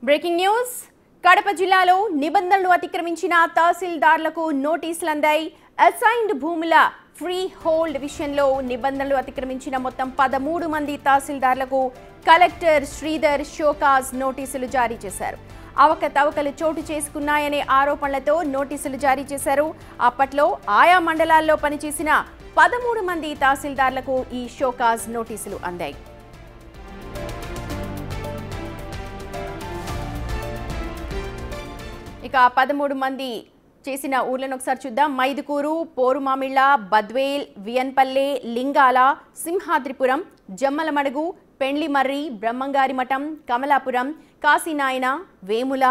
Breaking news Kadapa జిల్లాలో నిబంధనలు అతిక్రమించిన తహసీల్దార్లకు నోటీసులు అందాయి. అసైన్డ్ భూముల ఫ్రీ హోల్డ్ విషయంలో నిబంధనలు అతిక్రమించిన మొత్తం 13 మంది తహసీల్దార్లకు కలెక్టర్ శ్రీధర్ షోకాజ్ నోటీసులు జారీ చేశారు. అవకతవకలు చోటు చేసుకున్నాయనే ఆరోపణలతో నోటీసులు జారీ చేశారు. అప్పట్లో ఆయా మండలాల్లో పనిచేసిన 13 మంది తహసీల్దార్లకు ఈ షోకాజ్ నోటీసులు అందాయి. ఇక 13 మంది చేసిన ఊర్లను ఒకసారి చూద్దాం. మైదుకూరు, పోరుమామిళ్ళ, బద్వేల్, వియన్పల్లె, లింగాల, సింహాద్రిపురం, జమ్మలమడుగు, పెండ్లిమర్రి, బ్రహ్మంగారి మఠం, కమలాపురం, కాశీనాయన, వేముల,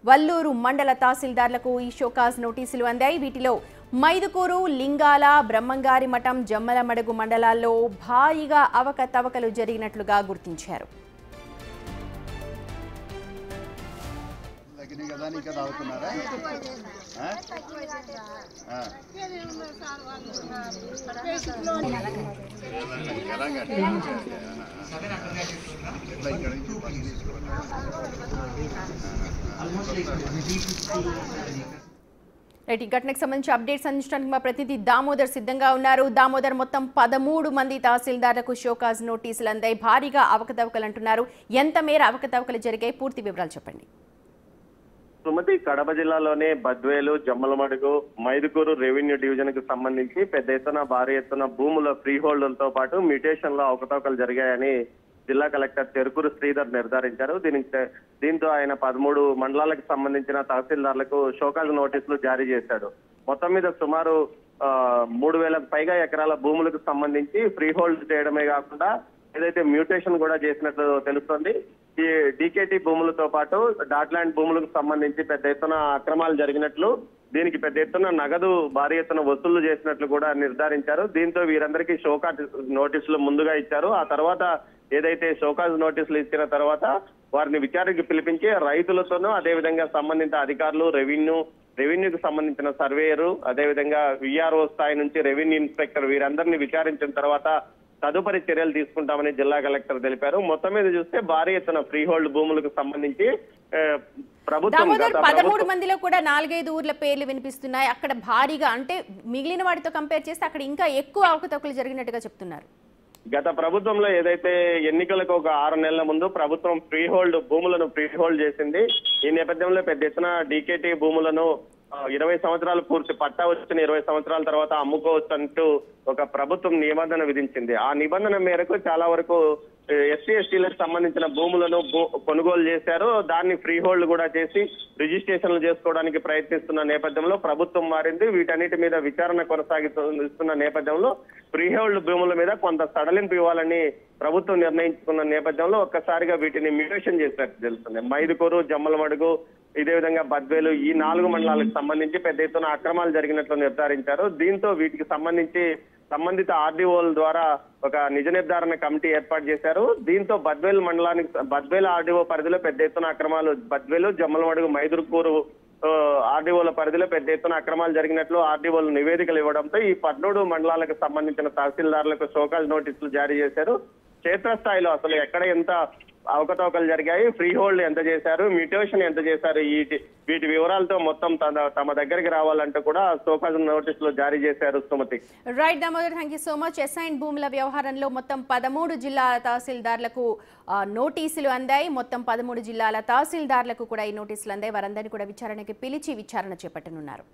వల్లూరు మండల తహసీల్దార్లకు ఈ షోకాజ్ నోటీసులు అందాయి. వీటిలో మైదుకూరు, లింగాల, బ్రహ్మంగారి మఠం, జమ్మలమడుగు మండలాల్లో భారీగా అవకతవకలు జరిగినట్లుగా గుర్తించారు. ఈ ఘటనకు సంబంధించి అప్డేట్స్ అందించడానికి మా ప్రతినిధి దామోదర్ సిద్ధంగా ఉన్నారు. దామోదర్, మొత్తం 13 మంది తహసీల్దార్లకు షోకాజ్ నోటీసులు అందాయి. భారీగా అవకతవకలు అంటున్నారు. ఎంత మేర అవకతవకలు జరిగాయి? పూర్తి వివరాలు చెప్పండి. సుమతి, కడప జిల్లాలోనే బద్వేలు, జమ్మలమడుగు, మైదుకూరు రెవెన్యూ డివిజన్ కు సంబంధించి పెద్ద ఎత్తున భారీ ఎత్తున భూముల ఫ్రీ హోల్డ్లతో పాటు మ్యూటేషన్ లో అవకతవకలు జరిగాయని జిల్లా కలెక్టర్ చెరుకూరు శ్రీధర్ నిర్ధారించారు. దీంతో ఆయన 13 మండలాలకు సంబంధించిన తహసీల్దార్లకు షోకాజ్ నోటీసులు జారీ చేశాడు. మొత్తం మీద సుమారు 3,000కు పైగా ఎకరాల భూములకు సంబంధించి ఫ్రీ హోల్డ్ చేయడమే కాకుండా ఏదైతే మ్యూటేషన్ కూడా చేసినట్లు తెలుస్తోంది. ఈ డీకేటీ భూములతో పాటు డాట్ ల్యాండ్ భూములకు సంబంధించి పెద్ద ఎత్తున అక్రమాలు జరిగినట్లు, దీనికి పెద్ద ఎత్తున నగదు భారీ ఎత్తున వసూళ్లు చేసినట్లు కూడా నిర్ధారించారు. దీంతో వీరందరికీ షోకాజ్ నోటీసులు ముందుగా ఇచ్చారు. ఆ తర్వాత ఏదైతే షోకాజ్ నోటీసులు ఇచ్చిన తర్వాత వారిని విచారణకు పిలిపించి రైతులతోనూ అదేవిధంగా సంబంధిత అధికారులు, రెవెన్యూకి సంబంధించిన సర్వేయరు, అదేవిధంగా విఆర్ఓ స్థాయి నుంచి రెవెన్యూ ఇన్స్పెక్టర్ వీరందరినీ విచారించిన తర్వాత తదుపరి చర్యలు తీసుకుంటామని జిల్లా కలెక్టర్ తెలిపారు. మొత్తం మీద చూస్తే భారీ ఎత్తున ఫ్రీ హోల్డ్ భూములకు సంబంధించి ప్రభుత్వం 13 మందిలో కూడా 4-5 ఊర్ల పేర్లు వినిపిస్తున్నాయి. అక్కడ భారీగా, అంటే మిగిలిన వాటితో కంపేర్ చేస్తే అక్కడ ఇంకా ఎక్కువ అవకతవకలు జరిగినట్టుగా చెప్తున్నారు. గత ప్రభుత్వంలో ఏదైతే ఎన్నికలకు ఒక 6 నెలల ముందు ప్రభుత్వం భూములను ఫ్రీ హోల్డ్ చేసింది. ఈ నేపథ్యంలో పెద్ద ఎత్తున డీకేటీ భూములను 20 సంవత్సరాలు పూర్తి పట్టా వచ్చిన 20 సంవత్సరాల తర్వాత అమ్ముకోవచ్చు అంటూ ఒక ప్రభుత్వం నిబంధన విధించింది. ఆ నిబంధన మేరకు చాలా వరకు ఎస్సీ ఎస్టీలకు సంబంధించిన భూములను కొనుగోలు చేశారు. దాన్ని ఫ్రీ హోల్డ్ కూడా చేసి రిజిస్ట్రేషన్లు చేసుకోవడానికి ప్రయత్నిస్తున్న నేపథ్యంలో ప్రభుత్వం మారింది. వీటన్నిటి మీద విచారణ కొనసాగిస్తున్న నేపథ్యంలో ఫ్రీ హోల్డ్ భూముల మీద కొంత సడలింపు ఇవ్వాలని ప్రభుత్వం నిర్ణయించుకున్న నేపథ్యంలో ఒక్కసారిగా వీటిని మ్యూటేషన్ చేసినట్టు తెలుస్తుంది. మైదుకూరు, జమ్మలమడుగు, ఇదే విధంగా బద్వేలు, ఈ 4 మండలాలకు సంబంధించి పెద్ద ఎత్తున అక్రమాలు జరిగినట్లు నిర్ధారించారు. దీంతో వీటికి సంబంధించి సంబంధిత ఆర్డీఓల ద్వారా ఒక నిజ నిర్ధారణ కమిటీ ఏర్పాటు చేశారు. దీంతో బద్వేలు ఆర్డీఓ పరిధిలో పెద్ద ఎత్తున అక్రమాలు, బద్వేలు, జమ్మలమడుగు, మైదుకూరు ఆర్డీఓల పరిధిలో పెద్ద ఎత్తున అక్రమాలు జరిగినట్లు ఆర్డీఓలు నివేదికలు ఇవ్వడంతో ఈ 13 మండలాలకు సంబంధించిన తహసీల్దార్లకు షోకాజ్ నోటీసులు జారీ చేశారు. క్షేత్రస్థాయిలో అసలు ఎక్కడ ఎంత అవకతవకలు జరిగాయి, ఫ్రీ హోల్డ్ ఎంత చేశారు, మ్యూటేషన్ ఎంత చేశారు, వీటి వివరాలతో మొత్తం తమ దగ్గరికి రావాలంటూ కూడా షోకాజ్ నోటీసులు జారీ చేశారు. Sumathi, right Damodar, thank you so much. Assign భూముల వ్యవహారంలో మొత్తం 13 జిల్లాల తహసీల్దార్లకు నోటీసులు అందాయి. మొత్తం 13 జిల్లాల తహసీల్దార్లకు కూడా ఈ నోటీసులు అందాయి. వారందరినీ కూడా విచారణకి పిలిచి విచారణ చేపట్టనున్నారు.